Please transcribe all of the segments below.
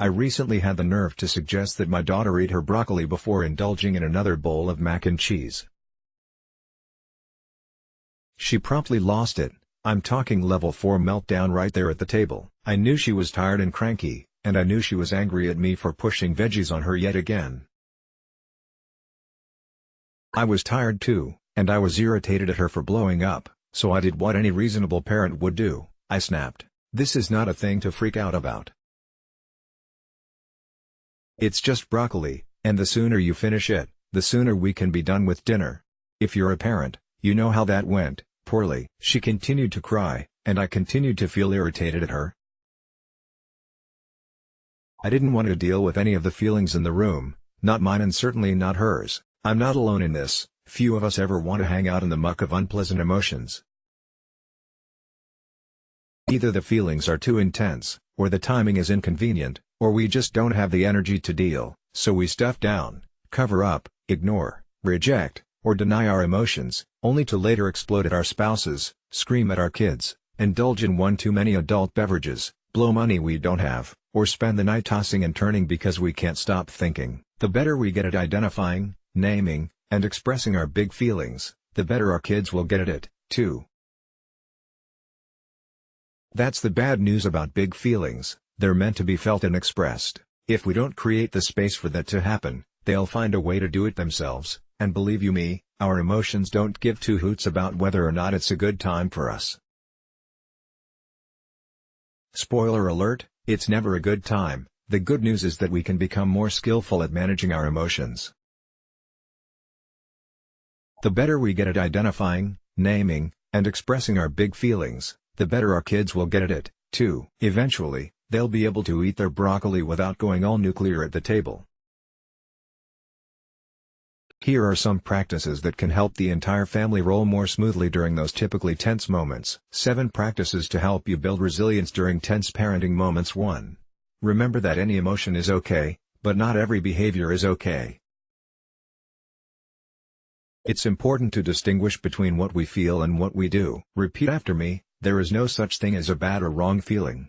I recently had the nerve to suggest that my daughter eat her broccoli before indulging in another bowl of mac and cheese. She promptly lost it. I'm talking level 4 meltdown right there at the table. I knew she was tired and cranky, and I knew she was angry at me for pushing veggies on her yet again. I was tired too, and I was irritated at her for blowing up, so I did what any reasonable parent would do. I snapped. This is not a thing to freak out about. It's just broccoli, and the sooner you finish it, the sooner we can be done with dinner. If you're a parent, you know how that went, poorly. She continued to cry, and I continued to feel irritated at her. I didn't want to deal with any of the feelings in the room, not mine and certainly not hers. I'm not alone in this. Few of us ever want to hang out in the muck of unpleasant emotions. Either the feelings are too intense, or the timing is inconvenient, or we just don't have the energy to deal, so we stuff down, cover up, ignore, reject, or deny our emotions, only to later explode at our spouses, scream at our kids, indulge in one too many adult beverages, blow money we don't have, or spend the night tossing and turning because we can't stop thinking. The better we get at identifying, naming, and expressing our big feelings, the better our kids will get at it, too. That's the bad news about big feelings. They're meant to be felt and expressed. If we don't create the space for that to happen, they'll find a way to do it themselves, and believe you me, our emotions don't give two hoots about whether or not it's a good time for us. Spoiler alert, it's never a good time. The good news is that we can become more skillful at managing our emotions. The better we get at identifying, naming, and expressing our big feelings, the better our kids will get at it, too. Eventually, they'll be able to eat their broccoli without going all nuclear at the table. Here are some practices that can help the entire family roll more smoothly during those typically tense moments. 7 practices to help you build resilience during tense parenting moments. 1. Remember that any emotion is okay, but not every behavior is okay. It's important to distinguish between what we feel and what we do. Repeat after me, there is no such thing as a bad or wrong feeling.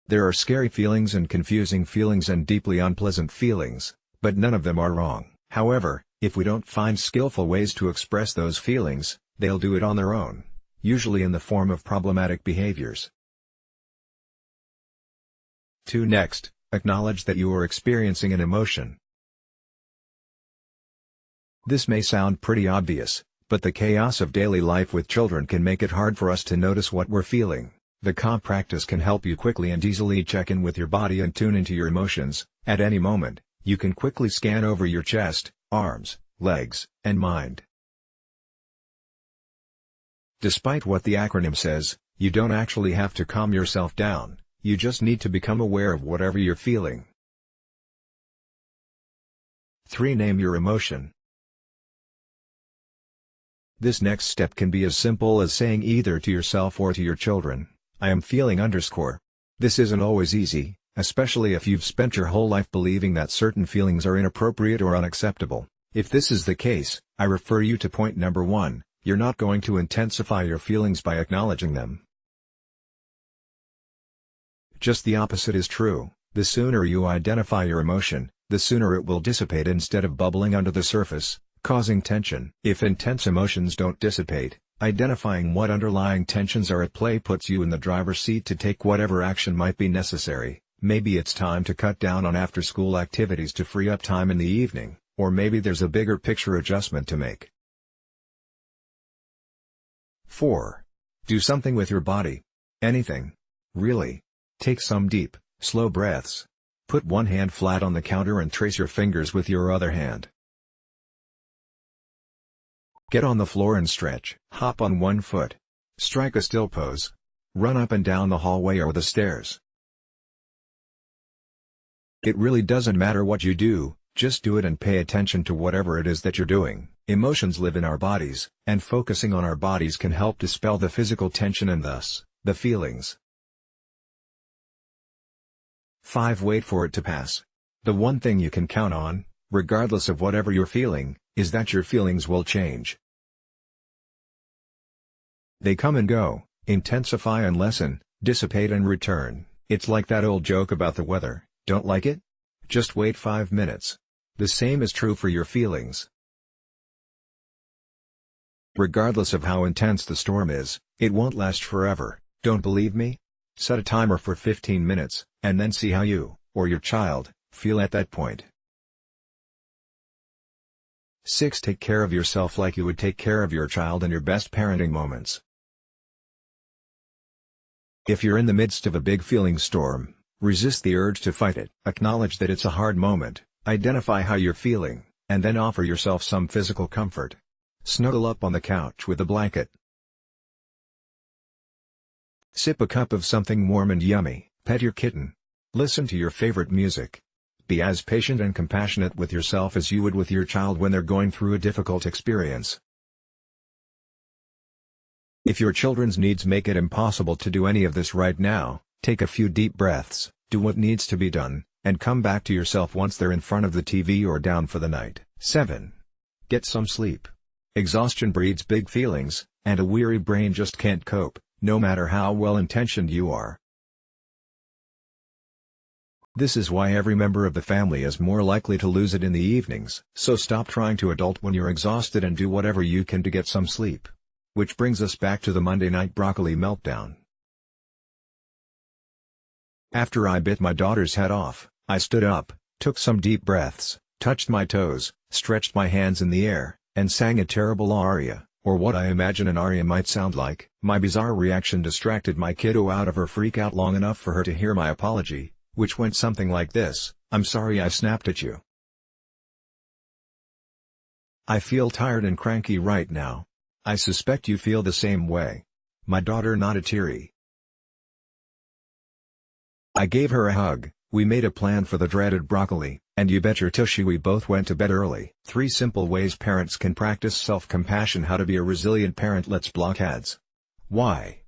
There are scary feelings and confusing feelings and deeply unpleasant feelings, but none of them are wrong. However, if we don't find skillful ways to express those feelings, they'll do it on their own, usually in the form of problematic behaviors. 2. Next, acknowledge that you are experiencing an emotion. This may sound pretty obvious, but the chaos of daily life with children can make it hard for us to notice what we're feeling. The calm practice can help you quickly and easily check in with your body and tune into your emotions. At any moment, you can quickly scan over your chest, arms, legs, and mind. Despite what the acronym says, you don't actually have to calm yourself down, you just need to become aware of whatever you're feeling. 3. Name your emotion. This next step can be as simple as saying either to yourself or to your children, I am feeling _. This isn't always easy, especially if you've spent your whole life believing that certain feelings are inappropriate or unacceptable. If this is the case, I refer you to point number 1, you're not going to intensify your feelings by acknowledging them. Just the opposite is true. The sooner you identify your emotion, the sooner it will dissipate instead of bubbling under the surface, causing tension. If intense emotions don't dissipate, identifying what underlying tensions are at play puts you in the driver's seat to take whatever action might be necessary. Maybe it's time to cut down on after-school activities to free up time in the evening, or maybe there's a bigger picture adjustment to make. 4. Do something with your body. Anything. Really. Take some deep, slow breaths. Put one hand flat on the counter and trace your fingers with your other hand. Get on the floor and stretch. Hop on one foot. Strike a still pose. Run up and down the hallway or the stairs. It really doesn't matter what you do, just do it and pay attention to whatever it is that you're doing. Emotions live in our bodies, and focusing on our bodies can help dispel the physical tension and thus, the feelings. 5. Wait for it to pass. The one thing you can count on, regardless of whatever you're feeling, is that your feelings will change. They come and go, intensify and lessen, dissipate and return. It's like that old joke about the weather. Don't like it? Just wait 5 minutes. The same is true for your feelings. Regardless of how intense the storm is, it won't last forever. Don't believe me? Set a timer for 15 minutes, and then see how you, or your child, feel at that point. 6. Take care of yourself like you would take care of your child in your best parenting moments. If you're in the midst of a big feeling storm, resist the urge to fight it. Acknowledge that it's a hard moment, identify how you're feeling, and then offer yourself some physical comfort. Snuggle up on the couch with a blanket. Sip a cup of something warm and yummy, pet your kitten. Listen to your favorite music. Be as patient and compassionate with yourself as you would with your child when they're going through a difficult experience. If your children's needs make it impossible to do any of this right now, take a few deep breaths, do what needs to be done, and come back to yourself once they're in front of the TV or down for the night. 7. Get some sleep. Exhaustion breeds big feelings, and a weary brain just can't cope, no matter how well-intentioned you are. This is why every member of the family is more likely to lose it in the evenings. So stop trying to adult when you're exhausted and do whatever you can to get some sleep. Which brings us back to the Monday night broccoli meltdown. After I bit my daughter's head off, I stood up, took some deep breaths, touched my toes, stretched my hands in the air, and sang a terrible aria, or what I imagine an aria might sound like. My bizarre reaction distracted my kiddo out of her freak out long enough for her to hear my apology, which went something like this: "I'm sorry I snapped at you. I feel tired and cranky right now. I suspect you feel the same way." My daughter nodded teary. I gave her a hug, we made a plan for the dreaded broccoli, and you bet your tushy we both went to bed early. 3 simple ways parents can practice self-compassion. How to be a resilient parent. Let's block ads. Why?